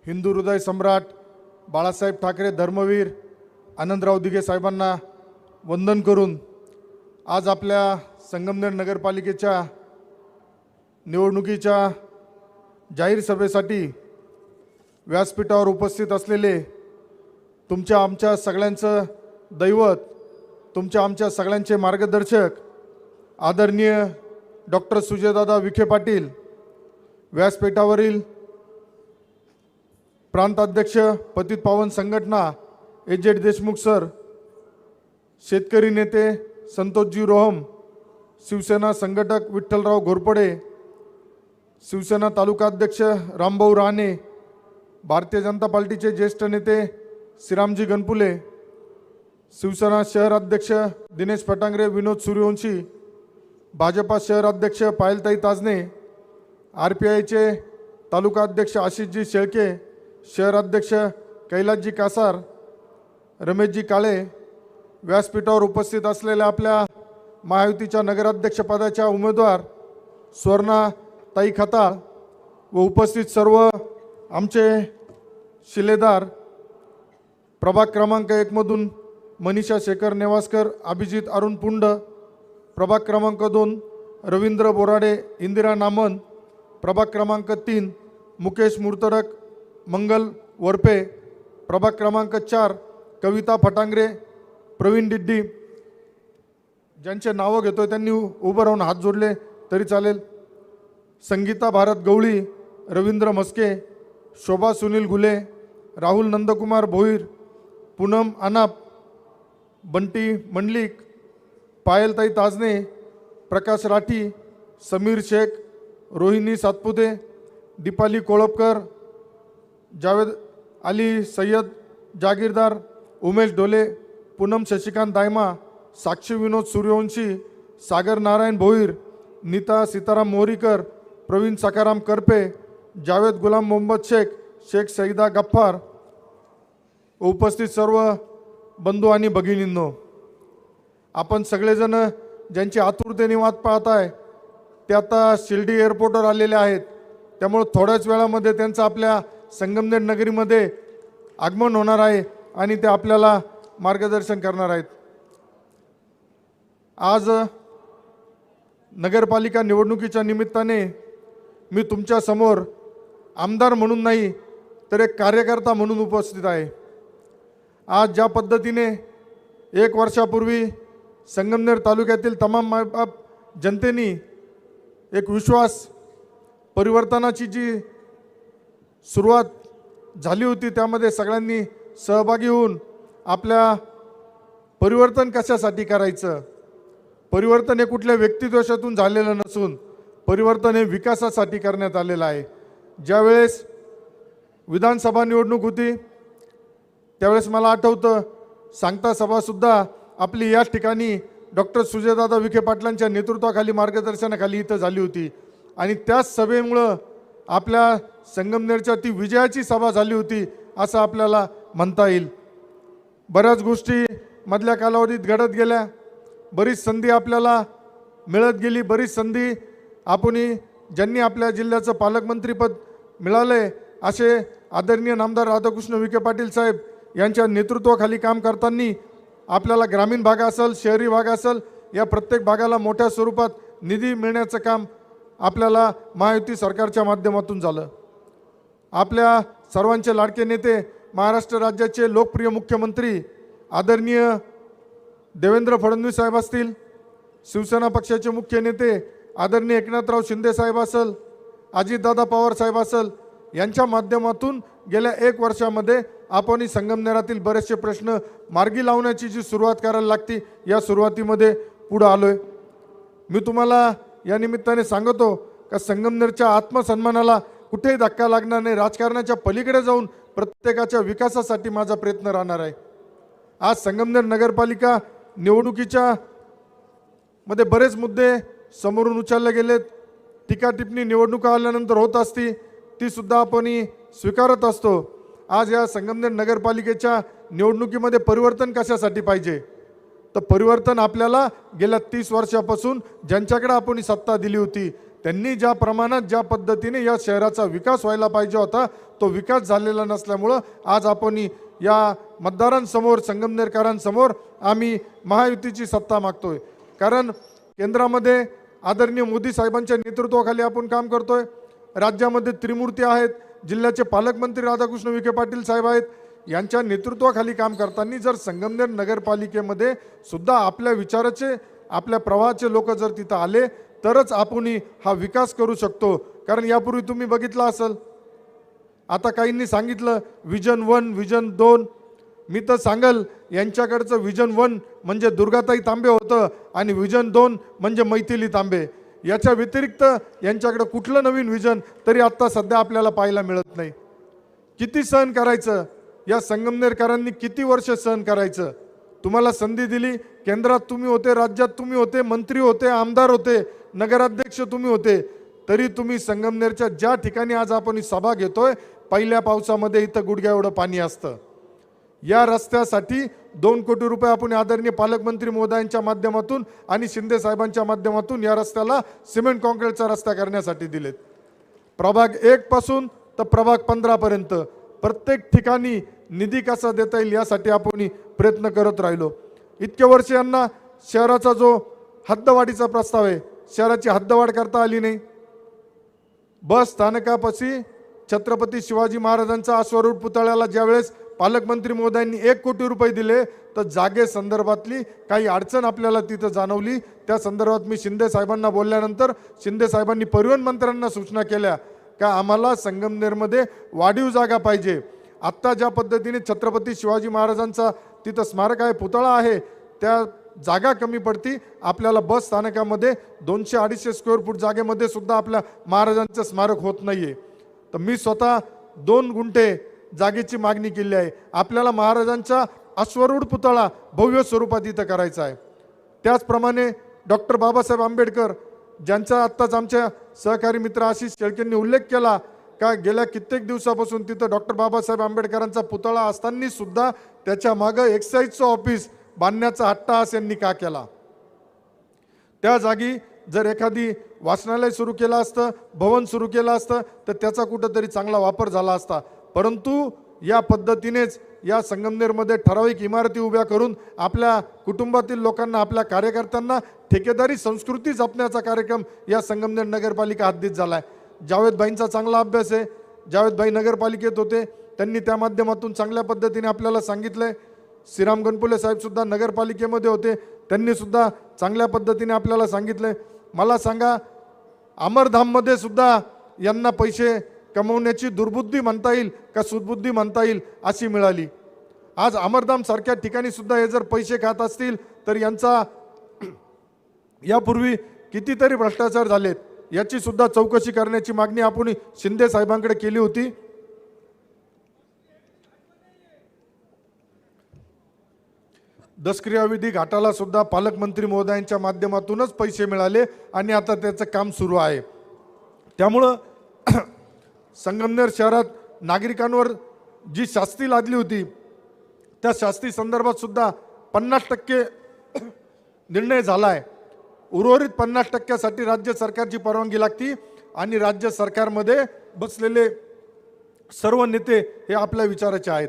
हिंदू हृदय सम्राट बाळासाहेब ठाकरे धर्मवीर आनंदराव दिघे साहेबांना वंदन करून आज आपल्या संगमनेर नगरपालिकेच्या निवडणुकीच्या जाहीर सभेसाठी व्यासपीठावर उपस्थित असलेले तुमच्या आमच्या सगळ्यांचं दैवत, तुमच्या आमच्या सगळ्यांचे मार्गदर्शक आदरणीय डॉक्टर सुजयदादा विखे पाटील, व्यासपीठावरील प्रांताध्यक्ष पतित पावन संघटना एजेड देशमुख सर, शेतकरी नेते संतोषजी रोहम, शिवसेना संघटक विठ्ठलराव घोरपडे, शिवसेना तालुकाध्यक्ष रामभाऊ राणे, भारतीय जनता पार्टीचे ज्येष्ठ नेते श्रीरामजी गणपुले, शिवसेना शहर अध्यक्ष दिनेश फटांगरे, विनोद सूर्यवंशी, भाजपा शहर अध्यक्ष पायलताई ताजने, RPIचे तालुका अध्यक्ष आशिषजी शेळके, शहर अध्यक्ष कैलासजी कासार, रमेशजी काळे, व्यासपीठावर उपस्थित असलेल्या आपल्या महायुतीच्या नगराध्यक्षपदाच्या उमेदवार स्वर्णा ताई खताळ व उपस्थित सर्व आमचे शिलेदार, प्रभाग क्रमांक 1 मधून मनीषा शेखर नेवासकर, अभिजित अरुण पुंड, प्रभाग क्रमांक 2 रवींद्र बोराडे, इंदिरा नामन, प्रभाग क्रमांक 3 मुकेश मुर्तडक, मंगल वरपे, प्रभाग क्रमांक 4 कविता फटांगरे, प्रवीण डिड्डी, ज्यांचे नावं घेतोय त्यांनी उभं राहून हात जोडले तरी चालेल, संगीता भारत गवळी, रवींद्र मस्के, शोभा सुनील घुले, राहुल नंदकुमार भोईर, पूनम अनाप, बंटी मंडलिक, पायलताई ताजने, प्रकाश राठी, समीर शेख, रोहिणी सातपुते, दीपाली कोळपकर, जावेद अली सय्यद जागीरदार, उमेश ढोले, पूनम शशिकांत दायमा, साक्षी विनोद सूर्यवंशी, सागर नारायण भोईर, नीता सीताराम मोरीकर, प्रवीण सखाराम करपे, जावेद गुलाम मोहम्मद शेख, शेख सईदा गफ्फार, उपस्थित सर्व बंधू आणि भगिनींनो, आपण सगळेजण ज्यांची आतुरतेने वाट पाहताय ते आता शिर्डी एअरपोर्टवर आलेले आहेत. त्यामुळे थोड्याच वेळामध्ये त्यांचं आपल्या संगमनेर नगरीमध्ये आगमन होणार आहे आणि ते आपल्याला मार्गदर्शन करणार आहेत. आज नगरपालिका निवडणुकीच्या निमित्ताने मी तुमच्या समोर आमदार म्हणून नाही तर एक कार्यकर्ता म्हणून उपस्थित आहे. आज ज्या पद्धतीने 1 वर्षापूर्वी संगमनेर तालुक्यातील तमाम मायबाप जनतेने एक विश्वास परिवर्तनाची जी सुरुवात झाली होती त्यामध्ये सगळ्यांनी सहभागी होऊन आपल्या परिवर्तन कशासाठी करायचं, परिवर्तन हे कुठल्या व्यक्तिदोषातून झालेलं नसून परिवर्तन हे विकासासाठी करण्यात आलेलं आहे. ज्यावेळेस विधानसभा निवडणूक होती त्यावेळेस मला आठवतं सांगता सभासुद्धा आपली याच ठिकाणी डॉक्टर सुजयदादा विखे पाटलांच्या नेतृत्वाखाली मार्गदर्शनाखाली इथं झाली होती आणि त्याच सभेमुळं आपल्या संगमनेरच्या ती विजयाची सभा झाली होती असं आपल्याला म्हणता येईल. बऱ्याच गोष्टी मधल्या कालावधीत घडत गेल्या, बरीच संधी आपल्याला मिळत गेली, बरीच संधी आपण ज्यांनी आपल्या जिल्ह्याचं पालकमंत्रीपद मिळाले असे आदरणीय नामदार राधाकृष्ण विखे पाटील साहेब यांच्या नेतृत्वाखाली काम करताना आपल्याला ग्रामीण भाग असेल, शहरी भाग असेल, या प्रत्येक भागाला मोठ्या स्वरूपात निधी मिळण्याचं काम आपल्याला महायुती सरकारच्या माध्यमातून झालं. आपल्या सर्वांचे लाडके नेते महाराष्ट्र राज्याचे लोकप्रिय मुख्यमंत्री आदरणीय देवेंद्र फडणवीस साहेब असतील, शिवसेना पक्षाचे मुख्य नेते आदरणीय एकनाथराव शिंदे साहेब असेल, अजितदादा पवार साहेब असेल, यांच्या माध्यमातून गेल्या 1 वर्षामध्ये आपण संगमनेरातील बरेचसे प्रश्न मार्गी लावण्याची जी सुरुवात करायला लागती या सुरुवातीमध्ये पुढे आलोय. मी तुम्हाला या निमित्ताने सांगतो का संगमनेरच्या आत्मसन्मानाला कुठेही धक्का लागणार नाही. राजकारणाच्या पलीकडे जाऊन प्रत्येकाच्या विकासासाठी माझा प्रयत्न राहणार आहे. आज संगमनेर नगरपालिका निवडणुकीच्या मध्ये बरेच मुद्दे समोरून उचलले गेलेत. टीका टिप्पणी निवडणुका आल्यानंतर होत असती ती सुद्धा आपण स्वीकारत असतो. आज या संगमनेर नगरपालिकेच्या निवडणुकीमध्ये परिवर्तन कशासाठी पाहिजे तर परिवर्तन आपल्याला गेल्या 30 वर्षापासून ज्यांच्याकडे आपण सत्ता दिली होती त्यांनी ज्या प्रमाणात ज्या पद्धतीने या शहराचा विकास व्हायला पाहिजे होता तो विकास झालेला नसल्यामुळं आज आपण या मतदारांसमोर संगमनेरकरांसमोर आम्ही महायुतीची सत्ता मागतोय। कारण केंद्रामध्ये आदरणीय मोदी साहेबांच्या नेतृत्वाखाली आपण काम करतोय, राज्यामध्ये त्रिमूर्ती आहेत, जिल्ह्याचे पालकमंत्री राधाकृष्ण विखे पाटील साहेब आहेत, यांच्या नेतृत्वाखाली काम करताना जर संगमनेर नगरपालिकेमध्ये सुद्धा आपल्या विचाराचे आपल्या प्रवाहाचे लोक जर तिथं आले तरच आपण हा विकास करू शकतो। कारण यापूर्वी तुम्ही बघितलं असेल, आता काहींनी सांगितलं विजन 1 विजन 2, मी तर सांगल यांच्याकडचं विजन 1 म्हणजे दुर्गाताई तांबे होतं आणि विजन 2 म्हणजे मैथिली तांबे। याच्या व्यतिरिक्त यांच्याकडे कुठलं नवीन विजन तरी आत्ता सध्या आपल्याला पाहायला मिळत नाही। किती सहन करायचं या संगमनेरकरांनी, किती वर्ष सहन करायचं? तुम्हाला संधी दिली, केंद्रात तुम्ही होते, राज्यात तुम्ही होते, मंत्री होते, आमदार होते, नगराध्यक्ष तुम्ही होते, तरी तुम्ही संगमनेरच्या ज्या ठिकाणी आज आपण ही सभा घेतोय पहिल्या पावसामध्ये इथं गुडघ्या एवढं पाणी असतं। या रस्त्यासाठी 2 कोटी रुपये आपण आदरणीय पालकमंत्री महोदयांच्या माध्यमातून आणि शिंदे साहेबांच्या माध्यमातून या रस्त्याला सिमेंट कॉन्क्रीटचा रस्ता करण्यासाठी दिलेत। प्रभाग 1 पासून तर प्रभाग 15 पर्यंत प्रत्येक ठिकाणी निधी कसा देता येईल यासाठी आपण प्रयत्न करत राहिलो। इतके वर्ष यांना शहराचा जो हद्दवाढीचा प्रस्ताव आहे, शहराची हद्दवाढ करता आली नाही। बस स्थानकापाशी छत्रपती शिवाजी महाराजांचा अश्वारूढ पुतळ्याला ज्यावेळेस पालकमंत्री महोदयांनी 1 कोटी रुपये दिले तर जागे संदर्भातली काही अडचण आपल्याला तिथं जाणवली। त्या संदर्भात मी शिंदे साहेबांना बोलल्यानंतर शिंदे साहेबांनी परिवहन मंत्र्यांना सूचना केल्या का आम्हाला संगमनेरमध्ये वाढीव जागा पाहिजे। आत्ता ज्या पद्धतीने छत्रपती शिवाजी महाराजांचा तिथं स्मारक आहे, पुतळा आहे, त्या जागा कमी पडती। आपल्याला बस स्थानकामध्ये 200-250 स्क्वेअर फूट जागेमध्ये सुद्धा आपल्या महाराजांचं स्मारक होत नाहीये। तर मी स्वतः 2 गुंठे जागेची मागणी केली आहे। आपल्याला महाराजांचा अश्वारूढ पुतळा भव्य स्वरूपात इथं करायचा आहे। त्याचप्रमाणे डॉक्टर बाबासाहेब आंबेडकर ज्यांचा आत्ताच आमच्या सहकारी मित्र आशिष शेळकेंनी उल्लेख केला का गेल्या कित्येक दिवसापासून तिथं डॉक्टर बाबासाहेब आंबेडकरांचा पुतळा असताना सुद्धा त्याच्या मागं एक्साईजचं ऑफिस बांधण्याचा हट्टहास यांनी का केला? त्या जागी जर एखादी वाचनालय सुरू केलं असतं, भवन सुरू केलं असतं तर त्याचा कुठंतरी चांगला वापर झाला असता। परंतु या पद्धतीनेच या संगमनेरमध्ये ठराविक इमारती उभ्या करून आपल्या कुटुंबातील लोकांना, आपल्या कार्यकर्त्यांना ठेकेदारी संस्कृती जपण्याचा कार्यक्रम या संगमनेर नगरपालिका हद्दीत झाला आहे। जावेदभाईंचा चांगला अभ्यास आहे, जावेदभाई नगरपालिकेत होते, त्यांनी त्या माध्यमातून चांगल्या पद्धतीने आपल्याला सांगितलंय। श्रीराम गणपुले साहेब सुद्धा नगरपालिकेमध्ये होते, त्यांनी सुद्धा चांगल्या पद्धतीने आपल्याला सांगितलंय। मला सांगा, अमरधाममध्ये सुद्धा यांना पैसे कमवण्याची दुर्बुद्धी म्हणता येईल का सुदबुद्धी म्हणता येईल अशी मिळाली। आज अमरधाम सारख्या ठिकाणी सुद्धा हे जर पैसे खात असतील तर यांचा यापूर्वी कितीतरी भ्रष्टाचार झालेत, याची सुद्धा चौकशी करण्याची मागणी आपण शिंदे साहेबांकडे केली होती। दसक्रियाविधी घाटाला सुद्धा पालकमंत्री महोदयांच्या माध्यमातूनच पैसे मिळाले आणि आता त्याचं काम सुरू आहे। त्यामुळं संगमनेर शहरात नागरिकांवर जी शास्ती लादली होती त्या शास्ती संदर्भात सुद्धा 50% निर्णय झाला आहे। उर्वरित 50%साठी राज्य सरकारची परवानगी लागती आणि राज्य सरकारमध्ये बसलेले सर्व नेते हे आपल्या विचाराचे आहेत।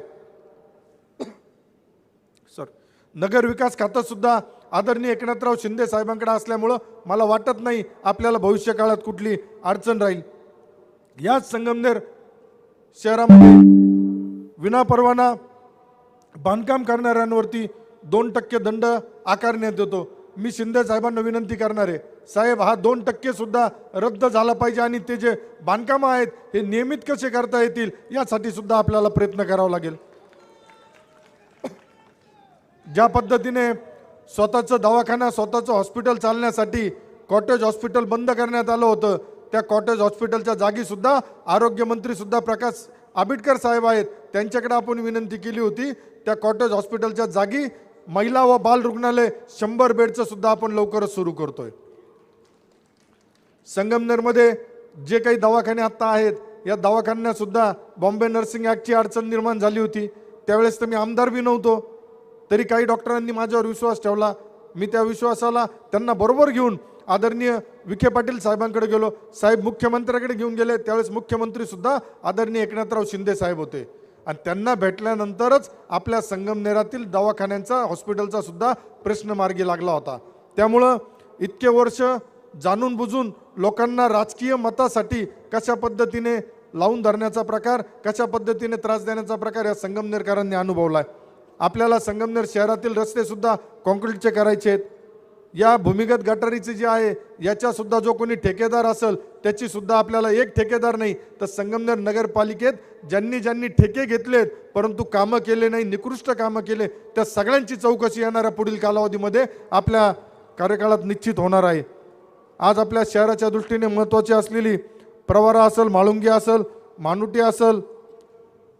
नगर विकास खातं सुद्धा आदरणीय एकनाथराव शिंदे साहेबांकडे असल्यामुळं मला वाटत नाही आपल्याला भविष्य काळात कुठली अडचण राहील। याच संगमनेर शहरामध्ये विनापरवाना बांधकाम करणाऱ्यांवरती 2% दंड आकारण्यात येतो। मी शिंदे साहेबांना विनंती करणार आहे, साहेब हा 2% सुद्धा रद्द झाला पाहिजे आणि ते जे बांधकाम आहेत हे नियमित कसे करता येतील यासाठी सुद्धा आपल्याला प्रयत्न करावा लागेल। ज्या पद्धतीने स्वतःचं दवाखाना, स्वतःचं हॉस्पिटल चालण्यासाठी कॉटेज हॉस्पिटल बंद करण्यात आलं होतं, त्या कॉटेज हॉस्पिटलच्या जागी सुद्धा आरोग्यमंत्री सुद्धा प्रकाश आंबेडकर साहेब आहेत, त्यांच्याकडे आपण विनंती केली होती त्या कॉटेज हॉस्पिटलच्या जागी महिला व बाल रुग्णालय 100 बेडचं सुद्धा आपण लवकरच सुरू करतोय। संगमनेरमध्ये जे काही दवाखाने आता आहेत या दवाखान्यांना सुद्धा बॉम्बे नर्सिंग ॲक्टची अडचण निर्माण झाली होती। त्यावेळेस तर मी आमदार बी नव्हतो, तरी काही डॉक्टरांनी माझ्यावर विश्वास ठेवला। मी त्या विश्वासाला त्यांना बरोबर घेऊन आदरणीय विखे पाटील साहेबांकडे गेलो, साहेब मुख्यमंत्र्याकडे घेऊन गेले, त्यावेळेस मुख्यमंत्री सुद्धा आदरणीय एकनाथराव शिंदे साहेब होते आणि त्यांना भेटल्यानंतरच आपल्या संगमनेरातील दवाखान्यांचा हॉस्पिटलचा सुद्धा प्रश्न मार्गी लागला होता. त्यामुळं इतके वर्ष जाणून बुजून लोकांना राजकीय मतासाठी कशा पद्धतीने लावून धरण्याचा प्रकार, कशा पद्धतीने त्रास देण्याचा प्रकार या संगमनेरकरांनी अनुभवलाय. आपल्याला संगमनेर शहरातील रस्ते सुद्धा कॉन्क्रीटचे करायचे आहेत. या भूमिगत गटारीचे जे आहे याच्या सुद्धा जो कोणी ठेकेदार असेल त्याची सुद्धा आपल्याला एक ठेकेदार नाही तर संगमनेर नगरपालिकेत ज्यांनी ठेके घेतलेत परंतु कामं केले नाही, निकृष्ट कामं केले, त्या सगळ्यांची चौकशी येणाऱ्या पुढील कालावधीमध्ये आपल्या कार्यकाळात निश्चित होणार आहे. आज आपल्या शहराच्या दृष्टीने महत्त्वाची असलेली प्रवरा असेल, माळुंगी असेल, मानुटी असेल,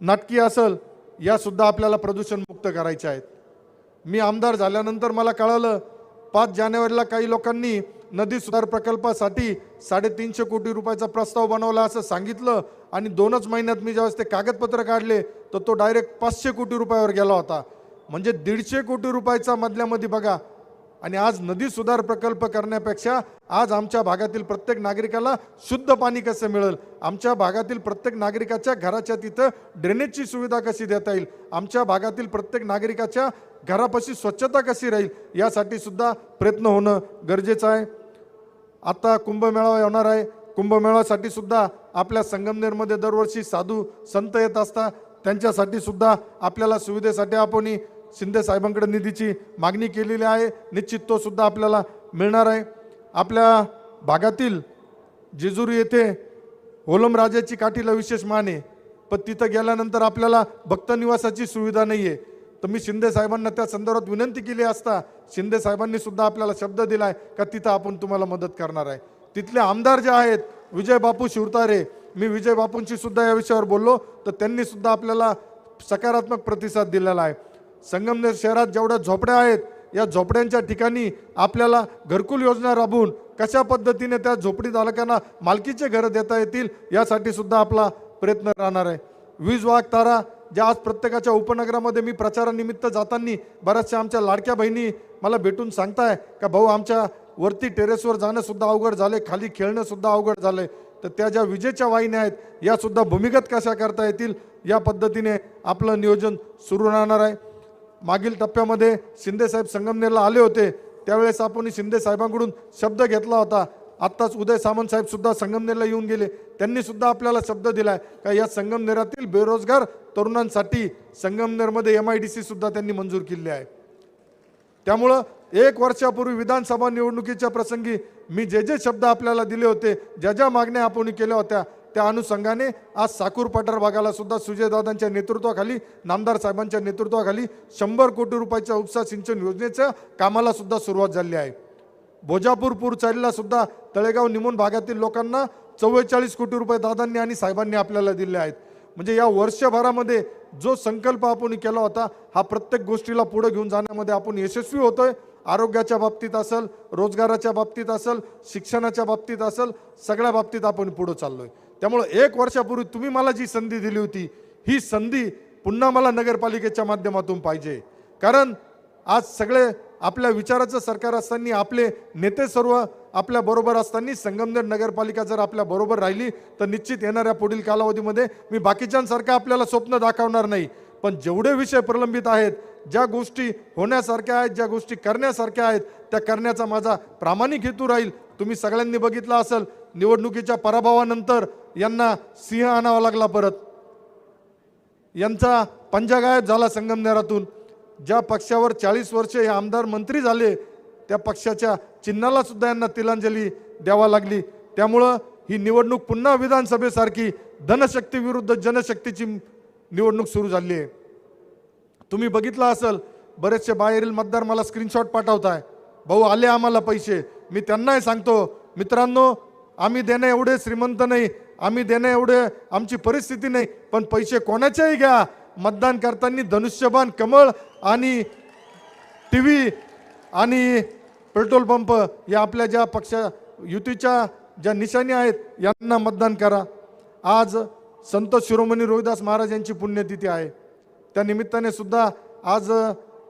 नाटकी असेल, या सुद्धा आपल्याला प्रदूषणमुक्त करायच्या आहेत. मी आमदार झाल्यानंतर मला कळालं 5 जानेवारीला काही लोकांनी नदी सुधार प्रकल्पासाठी 350 कोटी रुपयाचा प्रस्ताव बनवला असं सांगितलं आणि 2च महिन्यात मी ज्यावेळेस ते कागदपत्र काढले तर तो डायरेक्ट 500 कोटी रुपयावर गेला होता. म्हणजे 150 कोटी रुपयाचा मधल्यामध्ये बघा. आणि आज नदी सुधार प्रकल्प करण्यापेक्षा आज आमच्या भागातील प्रत्येक नागरिकाला शुद्ध पाणी कसं मिळेल, आमच्या भागातील प्रत्येक नागरिकाच्या घराच्या तिथं ड्रेनेजची सुविधा कशी देता येईल, आमच्या भागातील प्रत्येक नागरिकाच्या घरापाशी स्वच्छता कशी राहील, यासाठी सुद्धा प्रयत्न होणं गरजेचं आहे. आता कुंभमेळावा येणार आहे. कुंभमेळ्यासाठी सुद्धा आपल्या संगमनेरमध्ये दरवर्षी साधू संत येत असतात. त्यांच्यासाठी सुद्धा आपल्याला सुविधेसाठी आपण शिंदे साहेबांकडे निधीची मागणी केलेली आहे. निश्चित तो सुद्धा आपल्याला मिळणार आहे. आपल्या भागातील जेजुरी येथे ओलमराजाची काठीला विशेष मान आहे, पण तिथं गेल्यानंतर आपल्याला भक्त निवासाची सुविधा नाही आहे. तर मी शिंदे साहेबांना त्या संदर्भात विनंती केली असता शिंदे साहेबांनी सुद्धा आपल्याला शब्द दिलाय का तिथं आपण तुम्हाला मदत करणार आहे. तिथले आमदार जे आहेत विजय बापू शिवतारे, मी विजय बापूंशी सुद्धा या विषयावर बोललो तर त्यांनी सुद्धा आपल्याला सकारात्मक प्रतिसाद दिलेला आहे. संगमनेर शहरात जेवढ्या झोपड्या आहेत या झोपड्यांच्या ठिकाणी आपल्याला घरकुल योजना राबवून कशा पद्धतीने त्या झोपडी धारकांना मालकीचे घरं देता येतील यासाठी सुद्धा आपला प्रयत्न राहणार आहे. वीज वाहक तारा ज्या आज प्रत्येकाच्या उपनगरामध्ये मी प्रचारानिमित्त जाताना बऱ्याचशा आमच्या लाडक्या बहिणी मला भेटून सांगताय का भाऊ आमच्या वरती टेरेसवर जाणं सुद्धा अवघड झाले, खाली खेळणं सुद्धा अवघड झालंय. तर त्या ज्या विजेच्या वाहिन्या आहेत या सुद्धा भूमिगत कशा करता येतील या पद्धतीने आपलं नियोजन सुरू राहणार आहे. मागील टप्प्यामध्ये शिंदे साहेब संगमनेरला आले होते त्यावेळेस आपण शिंदे साहेबांकडून शब्द घेतला होता. आत्ताच उदय सामंत साहेब सुद्धा संगमनेरला येऊन गेले, त्यांनी सुद्धा आपल्याला शब्द दिलाय का या संगमनेरातील बेरोजगार तरुणांसाठी संगमनेरमध्ये MIDC सुद्धा त्यांनी मंजूर केली आहे. त्यामुळं 1 वर्षापूर्वी विधानसभा निवडणुकीच्या प्रसंगी मी जे शब्द आपल्याला दिले होते, ज्या मागण्या आपण केल्या होत्या त्या अनुषंगाने आज साकूर पठार भागाला सुद्धा सुजयदादांच्या नेतृत्वाखाली, नामदार साहेबांच्या नेतृत्वाखाली 100 कोटी रुपयाच्या उपसा सिंचन योजनेच्या कामाला सुद्धा सुरुवात झाली आहे. भोजापूर पूर चालीला सुद्धा तळेगाव निमोन भागातील लोकांना 44 कोटी रुपये दादांनी आणि साहेबांनी आपल्याला दिले आहेत. म्हणजे या वर्षभरामध्ये जो संकल्प आपण केला होता हा प्रत्येक गोष्टीला पुढे घेऊन जाण्यामध्ये आपण यशस्वी होतोय. आरोग्याच्या बाबतीत असेल, रोजगाराच्या बाबतीत असेल, शिक्षणाच्या बाबतीत असेल, सगळ्या बाबतीत आपण पुढे चाललोय. त्यामुळे 1 वर्षापूर्वी तुम्ही मला जी संधी दिली होती ही संधी पुन्हा मला नगरपालिकेच्या माध्यमातून पाहिजे. कारण आज सगळे आपल्या विचाराचं सरकार असताना, आपले नेते सर्व आपल्या बरोबर असताना संगमनेर नगरपालिका जर आपल्या बरोबर राहिली तर निश्चित येणाऱ्या पुढील कालावधीमध्ये मी बाकीच्यांसारखं आपल्याला स्वप्न दाखवणार नाही, पण जेवढे विषय प्रलंबित आहेत, ज्या गोष्टी होण्यासारख्या आहेत, ज्या गोष्टी करण्यासारख्या आहेत त्या करण्याचा माझा प्रामाणिक हेतू राहील. तुम्ही सगळ्यांनी बघितलं असेल निवडणुकीच्या पराभवानंतर यांना सिंह आणावा लागला, परत यांचा पंजा गायब झाला संगमनेरातून. ज्या पक्षावर 40 वर्षे हे आमदार मंत्री झाले त्या पक्षाच्या चिन्हाला सुद्धा यांना तिलांजली द्यावा लागली. त्यामुळं ही निवडणूक पुन्हा विधानसभेसारखी धनशक्ती विरुद्ध जनशक्तीची निवडणूक सुरू झाली आहे. तुम्ही बघितलं असेल बरेचसे बाहेरील मतदार मला स्क्रीनशॉट पाठवताय, भाऊ आले आम्हाला पैसे. मी त्यांनाही सांगतो मित्रांनो, आम्ही देणे एवढे श्रीमंत नाही, आम्ही देणे एवढे आमची परिस्थिती नाही, पण पैसे कोणाच्याही घ्या. मतदान करताना धनुष्यबाण, कमळ आणि TV आणि पेट्रोल पंप या आपल्या ज्या पक्ष युतीच्या ज्या निशाणी आहेत यांना मतदान करा. आज संत शिरोमणी रोहिदास महाराज यांची पुण्यतिथी आहे. त्या निमित्ताने सुद्धा आज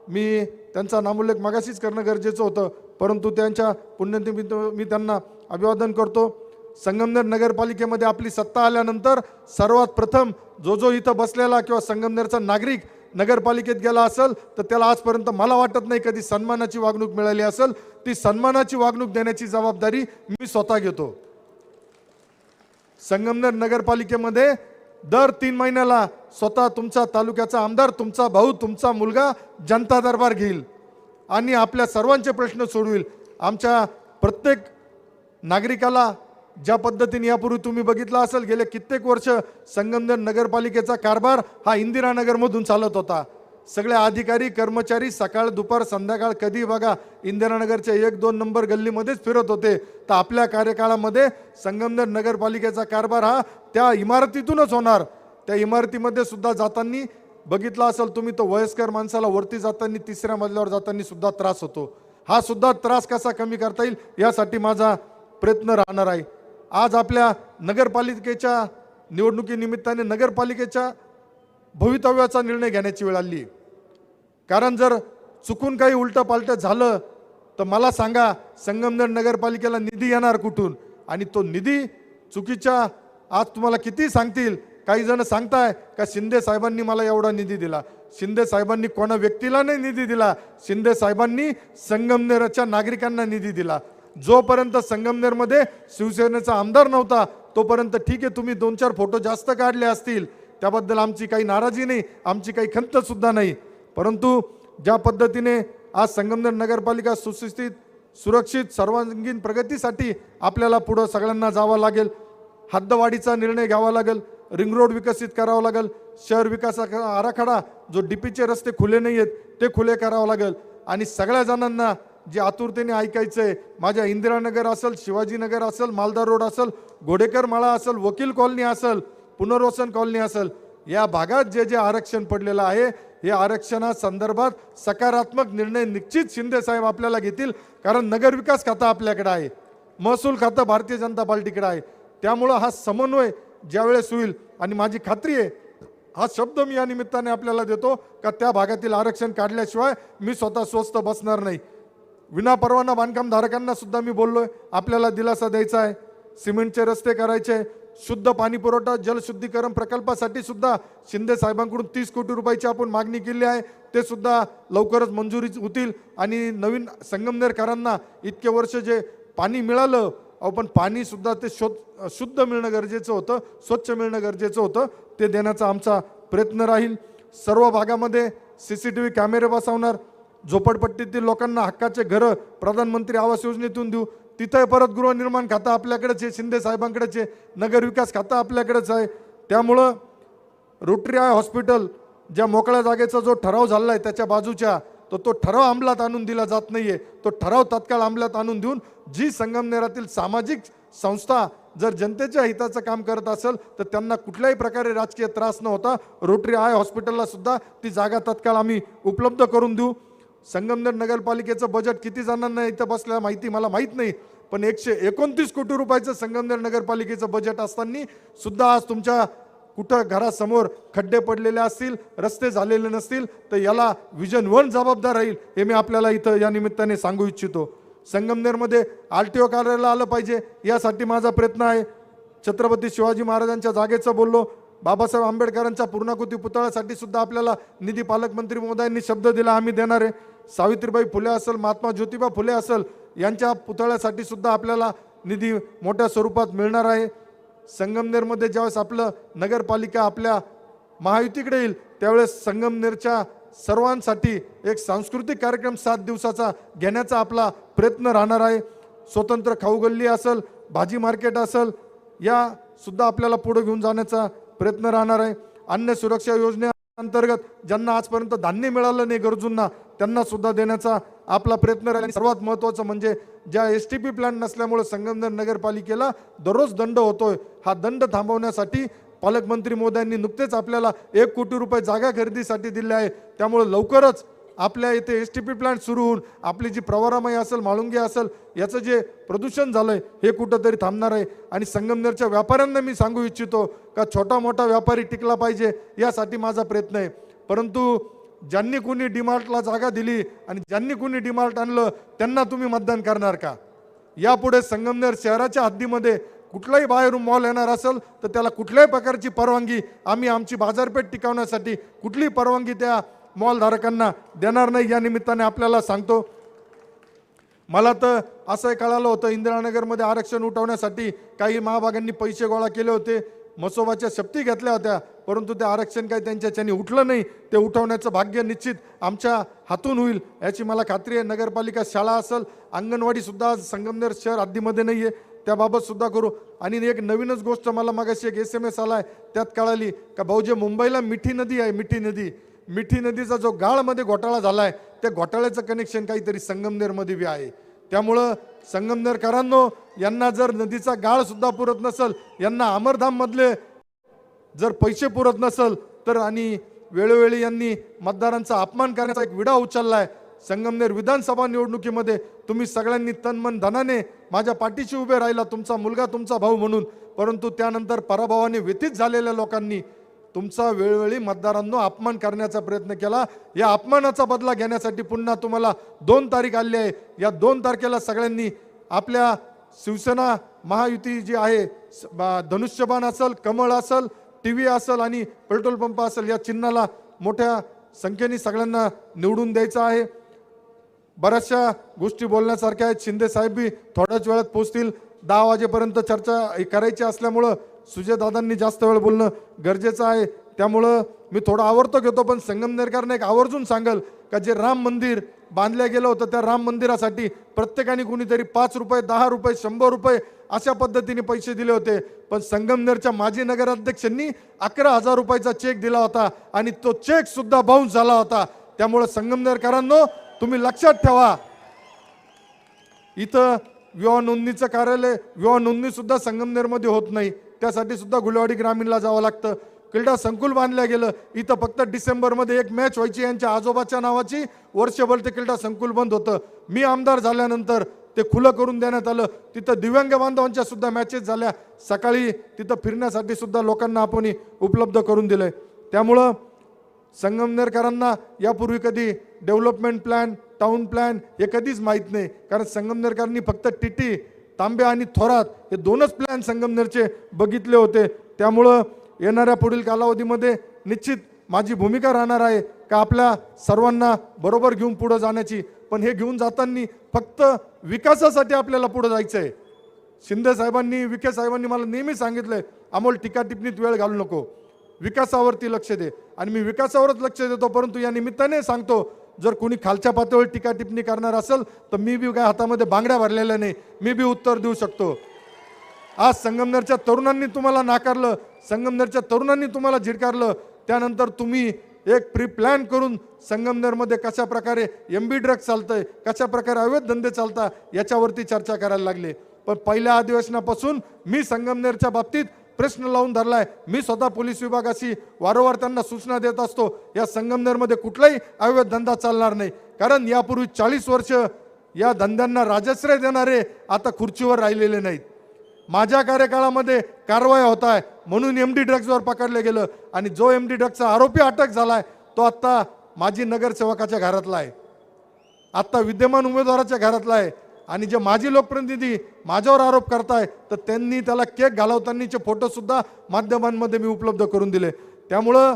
मी त्यांचा नामोल्लेख मगाशीच करणं गरजेचं होतं, परंतु त्यांच्या पुण्यतिथीनिमित्त मी त्यांना अभिवादन करतो. संगमनेर नगरपालिकेमध्ये आपली सत्ता आल्यानंतर सर्वात प्रथम जो इथं बसलेला किंवा संगमनेरचा नागरिक नगरपालिकेत गेला असेल तर त्याला आजपर्यंत मला वाटत नाही कधी सन्मानाची वागणूक मिळाली असेल. ती सन्मानाची वागणूक देण्याची जबाबदारी मी स्वतः घेतो. संगमनेर नगरपालिकेमध्ये दर 3 महिन्याला स्वतः तुमचा तालुक्याचा आमदार, तुमचा भाऊ, तुमचा मुलगा जनता दरबार घेईल आणि आपल्या सर्वांचे प्रश्न सोडवेल. आमच्या प्रत्येक नागरिकाला ज्या पद्धतीने यापूर्वी तुम्ही बघितला असेल गेले कित्येक वर्ष संगमनेर नगरपालिकेचा कारभार हा इंदिरानगरमधून चालत होता. सगळे अधिकारी कर्मचारी सकाळ दुपार संध्याकाळ कधी बघा इंदिरानगरच्या 1-2 नंबर गल्लीमध्येच फिरत होते. तर आपल्या कार्यकाळामध्ये संगमनेर नगरपालिकेचा कारभार हा त्या इमारतीतूनच होणार. त्या इमारतीमध्ये सुद्धा जाताना बघितला असेल तुम्ही तो वयस्कर माणसाला वरती जाताना 3ऱ्या मजल्यावर जाताना सुद्धा त्रास होतो. हा सुद्धा त्रास कसा कमी करता येईल यासाठी माझा प्रयत्न राहणार आहे. आज आपल्या नगरपालिकेच्या निवडणुकीनिमित्ताने नगरपालिकेच्या भवितव्याचा निर्णय घेण्याची वेळ आली. कारण जर चुकून काही उलटं पालटं झालं तर मला सांगा संगमनेर नगरपालिकेला निधी येणार कुठून? आणि तो निधी चुकीच्या आज तुम्हाला किती सांगतील, काही जण सांगताय का शिंदे साहेबांनी मला एवढा निधी दिला. शिंदे साहेबांनी कोणा व्यक्तीला नाही निधी दिला, शिंदे साहेबांनी संगमनेरच्या नागरिकांना निधी दिला. जोपर्यंत संगमनेरमध्ये शिवसेनेचा आमदार नव्हता तोपर्यंत ठीक आहे, तुम्ही 2-4 फोटो जास्त काढले असतील त्याबद्दल आमची काही नाराजी नाही, आमची काही खंत सुद्धा नाही. परंतु ज्या पद्धतीने आज संगमनेर नगरपालिका सुशिक्षित सुरक्षित सर्वांगीण प्रगतीसाठी आपल्याला पुढं सगळ्यांना जावं लागेल. हद्दवाढीचा निर्णय घ्यावा लागेल, रिंग रोड विकसित करावा लागेल, शहर विकासाचा आराखडा जो डीपीचे रस्ते खुले नाही आहेत ते खुले करावं लागेल. आणि सगळ्या जणांना जे आतुरतेने ऐकायचंय, माझ्या इंदिरानगर असेल, शिवाजीनगर असेल, मालदार रोड असेल, घोडेकर माळा असेल, वकील कॉलनी असेल, पुनर्वसन कॉलनी असेल, या भागात जे आरक्षण पडलेलं आहे हे आरक्षणासंदर्भात सकारात्मक निर्णय निश्चित शिंदे साहेब आपल्याला घेतील. कारण नगरविकास खातं आपल्याकडे आहे, महसूल खातं भारतीय जनता पार्टीकडे आहे. त्यामुळं हा समन्वय ज्यावेळेस होईल आणि माझी खात्री आहे हा शब्द मी या निमित्ताने आपल्याला देतो का त्या भागातील आरक्षण काढल्याशिवाय मी स्वतः स्वस्त बसणार नाही. विनापरवाना बांधकामधारकांना सुद्धा मी बोललोय आपल्याला दिलासा द्यायचा आहे. सिमेंटचे रस्ते करायचे, शुद्ध पाणी पुरवठा जलशुद्धीकरण प्रकल्पासाठी सुद्धा शिंदे साहेबांकडून 30 कोटी रुपयाची आपण मागणी केली आहे. ते सुद्धा लवकरच मंजुरी होतील आणि नवीन संगमनेरकरांना इतके वर्ष जे पाणी मिळालं पण पाणी सुद्धा ते शुद्ध मिळणं गरजेचं होतं, स्वच्छ मिळणं गरजेचं होतं, ते देण्याचा आमचा प्रयत्न राहील. सर्व भागामध्ये CCTV कॅमेरे बसवणार, झोपडपट्टीतील लोकांना हक्काचे घरं प्रधानमंत्री आवास योजनेतून देऊ. तिथे परत गृहनिर्माण खातं आपल्याकडेच आहे, शिंदे साहेबांकडेच आहे, नगरविकास खातं आपल्याकडेच आहे. त्यामुळं रोटरी आय हॉस्पिटल ज्या मोकळ्या जागेचा जो ठराव झाला आहे त्याच्या बाजूच्या तो ठराव अंमलात आणून दिला जात नाहीये. तो ठराव तात्काळ अंमलात आणून देऊन जी संगमनेरातील सामाजिक संस्था जर जनतेच्या हिताचं काम करत असेल तर त्यांना कुठल्याही प्रकारे राजकीय त्रास न होता रोटरी आय हॉस्पिटलला सुद्धा ती जागा तात्काळ आम्ही उपलब्ध करून देऊ. संगमनेर नगरपालिकेचं बजेट किती जणांना इथं बसल्या माहिती मला माहीत नाही, पण 129 कोटी रुपयाचं संगमनेर नगरपालिकेचं बजेट असताना सुद्धा आज तुमच्या कुठं घरासमोर खड्डे पडलेले असतील, रस्ते झालेले नसतील तर याला विजन 1 जबाबदार राहील हे मी आपल्याला इथं या निमित्ताने सांगू इच्छितो. संगमनेरमध्ये RTO कार्यालय आलं पाहिजे यासाठी माझा प्रयत्न आहे. छत्रपती शिवाजी महाराजांच्या जागेचं बोललो, बाबासाहेब आंबेडकरांच्या पूर्णाकृती पुतळ्यासाठी सुद्धा आपल्याला निधी पालकमंत्री महोदयांनी शब्द दिला आम्ही देणार आहे. सावित्रीबाई फुले असेल, महात्मा ज्योतिबा फुले असेल यांच्या पुतळ्यासाठी सुद्धा आपल्याला निधी मोठ्या स्वरूपात मिळणार आहे. संगमनेरमध्ये ज्यावेळेस आपलं नगरपालिका आपल्या महायुतीकडे येईल त्यावेळेस संगमनेरच्या सर्वांसाठी एक सांस्कृतिक कार्यक्रम 7 दिवसाचा घेण्याचा आपला प्रयत्न राहणार आहे. स्वतंत्र खाऊ गल्ली असेल, भाजी मार्केट असेल, या सुद्धा आपल्याला पुढे घेऊन जाण्याचा प्रयत्न राहणार आहे. अन्न सुरक्षा योजनेअंतर्गत ज्यांना आजपर्यंत धान्य मिळालं नाही गरजूंना त्यांना सुद्धा देण्याचा आपला प्रयत्न राहील. सर्वात महत्त्वाचं म्हणजे ज्या STP प्लॅन नसल्यामुळे संगमनेर नगरपालिकेला दररोज दंड होतोय, हा दंड थांबवण्यासाठी पालकमंत्री महोदयांनी नुकतेच आपल्याला 1 कोटी रुपये जागा खरेदीसाठी दिले आहे. त्यामुळे लवकरच आपल्या इथे STP प्लांट सुरू होऊन आपली जी प्रवरामाई असेल, माळुंगी असेल, याचं जे प्रदूषण झालंय हे कुठंतरी थांबणार आहे. आणि संगमनेरच्या व्यापाऱ्यांना मी सांगू इच्छितो का छोटा मोठा व्यापारी टिकला पाहिजे यासाठी माझा प्रयत्न आहे. परंतु ज्यांनी कोणी डीमार्टला जागा दिली आणि ज्यांनी कोणी डीमार्ट आणलं त्यांना तुम्ही मतदान करणार का? यापुढे संगमनेर शहराच्या हद्दीमध्ये कुठलाही बाहेरून मॉल येणार असेल तर त्याला कुठल्याही प्रकारची परवानगी आम्ही आमची बाजारपेठ टिकवण्यासाठी कुठलीही परवानगी त्या मॉल धारकांना देणार नाही. या निमित्ताने आपल्याला सांगतो, मला तर असं कळालं होतं इंदिरानगरमध्ये आरक्षण उठवण्यासाठी काही महाभागांनी पैसे गोळा केले होते, मसोबाच्या शपथी घेतल्या होत्या, परंतु ते आरक्षण काही त्यांच्याच्याने उठलं नाही. ते उठवण्याचं भाग्य निश्चित आमच्या हातून होईल याची मला खात्री आहे. नगरपालिका शाळा असेल, अंगणवाडीसुद्धा आज संगमनेर शहर हद्दीमध्ये नाही आहे, त्याबाबत सुद्धा करू. आणि एक नवीनच गोष्ट मला मागाशी एक SMS आला आहे, त्यात कळाली का भाऊ जे मुंबईला मिठी नदी आहे, मिठी नदीचा जो गाळमध्ये घोटाळा झाला आहे त्या घोटाळ्याचं कनेक्शन काहीतरी संगमनेरमध्ये बी आहे. त्यामुळं संगमनेरकरांनो, यांना जर नदीचा गाळ सुद्धा पुरत नसेल, यांना अमरधाममधले जर पैसे पुरत नसेल तर, आणि वेळोवेळी यांनी मतदारांचा अपमान करण्याचा एक विडा उचलला आहे. संगमनेर विधानसभा निवडणुकीमध्ये तुम्ही सगळ्यांनी तन मन धनाने माझ्या पाठीशी उभे राहिला, तुमचा मुलगा तुमचा भाऊ म्हणून, परंतु त्यानंतर पराभवाने व्यथित झालेल्या लोकांनी तुमचा वेळोवेळी मतदारांनो अपमान करण्याचा प्रयत्न केला. या अपमानाचा बदला घेण्यासाठी पुन्हा तुम्हाला 2 तारीख आली आहे. या 2 तारखेला सगळ्यांनी आपल्या शिवसेना महायुती जी आहे, धनुष्यबाण असेल, कमळ असेल, TV असेल आणि पेट्रोल पंप असेल, या चिन्हाला मोठ्या संख्येने सगळ्यांना निवडून द्यायचं आहे. बऱ्याचशा गोष्टी बोलण्यासारख्या आहेत. शिंदे साहेब बी थोड्याच वेळात पोहोचतील. 10 वाजेपर्यंत चर्चा करायची असल्यामुळं सुजयदादांनी जास्त वेळ बोलणं गरजेचं आहे. त्यामुळं मी थोडं आवर्त घेतो, पण संगमनेरकरांना एक आवर्जून सांगल का जे राम मंदिर बांधलं गेलं होतं त्या राम मंदिरासाठी प्रत्येकाने कुणीतरी 5 रुपये, 10 रुपये, 100 रुपये अशा पद्धतीने पैसे दिले होते. पण संगमनेरच्या माजी नगराध्यक्षांनी 11,000 रुपयाचा चेक दिला होता आणि तो चेक सुद्धा बाउन्स झाला होता. त्यामुळे संगमनेरकरांनो, तुम्ही लक्षात ठेवा, इथं विवाह नोंदणीचं कार्यालय, विवाह नोंदणी सुद्धा संगमनेरमध्ये होत नाही. त्यासाठी सुद्धा गुलवाडी ग्रामीणला जावं लागतं. क्रीडा संकुल बांधलं गेलं, इथं फक्त डिसेंबरमध्ये एक मॅच व्हायची यांच्या आजोबाच्या नावाची, वर्षभर ते क्रीडा संकुल बंद होतं. मी आमदार झाल्यानंतर ते खुलं करून देण्यात आलं. तिथं दिव्यांग बांधवांच्या सुद्धा मॅचेस झाल्या. सकाळी तिथं फिरण्यासाठी सुद्धा लोकांना आपण उपलब्ध करून दिलंय. त्यामुळं संगमनेरकरांना यापूर्वी कधी डेव्हलपमेंट प्लॅन, टाउन प्लॅन हे कधीच माहीत नाही, कारण संगमनेरकरांनी फक्त टीटी, तांबे आणि थोरात हे 2च प्लॅन संगमनेरचे बघितले होते. त्यामुळं येणाऱ्या पुढील कालावधीमध्ये निश्चित माझी भूमिका राहणार आहे का आपल्या सर्वांना बरोबर घेऊन पुढे जाण्याची. पण हे घेऊन जाताना फक्त विकासासाठी आपल्याला पुढे जायचं आहे. शिंदे साहेबांनी, विखे साहेबांनी मला नेहमी सांगितलंय, अमोल टीका टिप्पणीत वेळ घालू नको, विकासावरती लक्ष दे. आणि मी विकासावरच लक्ष देतो, परंतु या निमित्ताने सांगतो, जर कोणी खालच्या पातळीवर टीका टिप्पणी करणार असेल तर मी बी काय हातामध्ये बांगड्या भरलेल्या नाही, मी बी उत्तर देऊ शकतो. आज संगमनेरच्या तरुणांनी तुम्हाला नाकारलं, संगमनेरच्या तरुणांनी तुम्हाला झिडकारलं, त्यानंतर तुम्ही एक प्री प्लॅन करून संगमनेरमध्ये कशा प्रकारे MB ड्रग चालतंय, कशा प्रकारे अवैध धंदे चालतात याच्यावरती चर्चा करायला लागले. पण पहिल्या अधिवेशनापासून मी संगमनेरच्या बाबतीत प्रश्न लावून धरलाय. मी स्वतः पोलीस विभागाशी वारंवार त्यांना सूचना देत असतो, या संगमनेरमध्ये कुठलाही अवैध धंदा चालणार नाही. कारण यापूर्वी 40 वर्ष या धंद्यांना राजश्रय देणारे आता खुर्चीवर राहिलेले नाहीत. माझ्या कार्यकाळामध्ये कारवाया होत आहे म्हणून MD ड्रग्जवर पकडले गेलं, आणि जो MD ड्रग्जचा आरोपी अटक झालाय तो आत्ता माजी नगरसेवकाच्या घरातला आहे, आत्ता विद्यमान उमेदवाराच्या घरातला आहे. आणि जे माजी लोकप्रतिनिधी माझ्यावर आरोप करताय तर त्यांनी त्याला केक घालवतानाचे फोटो सुद्धा माध्यमांमध्ये मी उपलब्ध करून दिले. त्यामुळं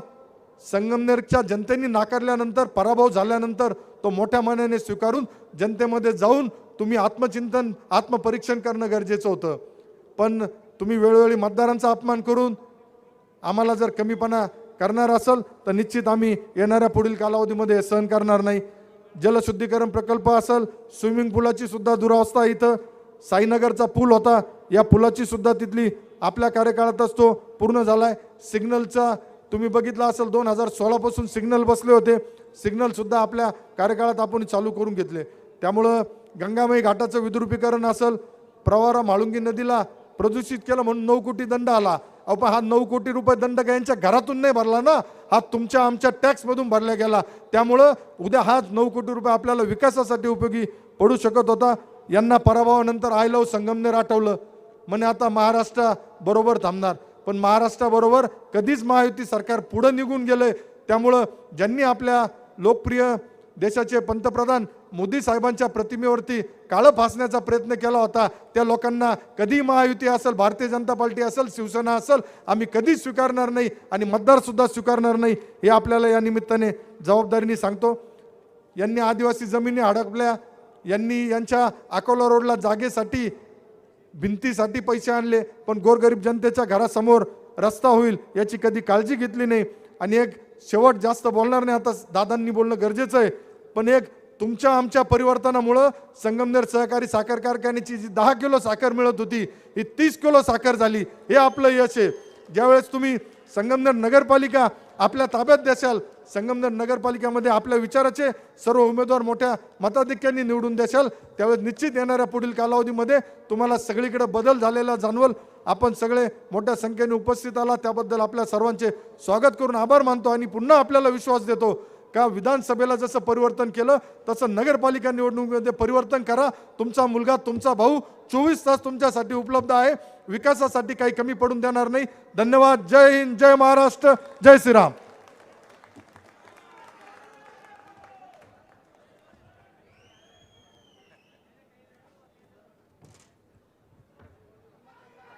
संगमनेरच्या जनतेने नाकारल्यानंतर, पराभव झाल्यानंतर तो मोठ्या मनाने स्वीकारून जनतेमध्ये जाऊन तुम्ही आत्मचिंतन, आत्मपरीक्षण करणं गरजेचं होतं. पण तुम्ही वेळोवेळी मतदारांचा अपमान करून आम्हाला जर कमीपणा करणार असेल तर निश्चित आम्ही येणाऱ्या पुढील कालावधीमध्ये सहन करणार नाही. जलशुद्धीकरण प्रकल्प असेल, स्विमिंग पूलाची सुद्धा दुरावस्था, इथं साईनगरचा पूल होता, या पुलाची सुद्धा तिथली आपल्या कार्यकाळातच तो पूर्ण झालाय. सिग्नलचा तुम्ही बघितला असेल, 2016 पासून सिग्नल बसले होते, सिग्नल सुद्धा आपल्या कार्यकाळात आपण चालू करून घेतले. त्यामुळं गंगामाई घाटाचं विद्रुपीकरण असेल, प्रवारा म्हाळुंगी नदीला प्रदूषित केलं म्हणून 9 कोटी दंड आला. पण हा 9 कोटी रुपये दंड यांच्या घरातून नाही भरला ना, हा तुमच्या आमच्या टॅक्समधून भरला गेला. त्यामुळं उद्या हा 9 कोटी रुपये आपल्याला विकासासाठी उपयोगी पडू शकत होता. यांना पराभवानंतर आय लव्ह संगमनेर आठवलं, म्हणे आता महाराष्ट्र बरोबर थांबणार. पण महाराष्ट्राबरोबर कधीच महायुती सरकार पुढे निघून गेलंय. त्यामुळं ज्यांनी आपल्या लोकप्रिय देशाचे पंतप्रधान मोदी साहेबांच्या प्रतिमेवरती काळं फासण्याचा प्रयत्न केला होता, त्या लोकांना कधी महायुती असेल, भारतीय जनता पार्टी असेल, शिवसेना असेल, आम्ही कधी स्वीकारणार नाही आणि मतदारसुद्धा स्वीकारणार नाही, हे आपल्याला या निमित्ताने जबाबदारीने सांगतो. यांनी आदिवासी जमिनी हडपल्या, यांनी यांच्या अकोला रोडला जागेसाठी भिंतीसाठी पैसे आणले, पण गोरगरीब जनतेच्या घरासमोर रस्ता होईल याची कधी काळजी घेतली नाही. आणि एक शेवट, जास्त बोलणार नाही आता, दादांनी बोलणं गरजेचं आहे, पण एक तुमच्या आमच्या परिवर्तनामुळं संगमनेर सहकारी साखर कारखान्याची जी 10 किलो साखर मिळत होती ही 30 किलो साखर झाली, हे आपलं यश आहे. ज्यावेळेस तुम्ही संगमनेर नगरपालिका आपल्या ताब्यात द्याल, संगमनेर नगरपालिकेमध्ये आपल्या विचाराचे सर्व उमेदवार मोठ्या मताधिक्यांनी निवडून द्याल, त्यावेळेस निश्चित येणाऱ्या पुढील कालावधीमध्ये तुम्हाला सगळीकडे बदल झालेला जाणवल. आपण सगळे मोठ्या संख्येने उपस्थित आला त्याबद्दल आपल्या सर्वांचे स्वागत करून आभार मानतो आणि पुन्हा आपल्याला विश्वास देतो का विधानसभेला जसं परिवर्तन केलं तसं नगरपालिका निवडणुकीमध्ये परिवर्तन करा. तुमचा मुलगा, तुमचा भाऊ 24 तास तुमच्यासाठी उपलब्ध आहे, विकासासाठी काही कमी पडून देणार नाही. धन्यवाद. जय हिंद, जय महाराष्ट्र, जय श्रीराम.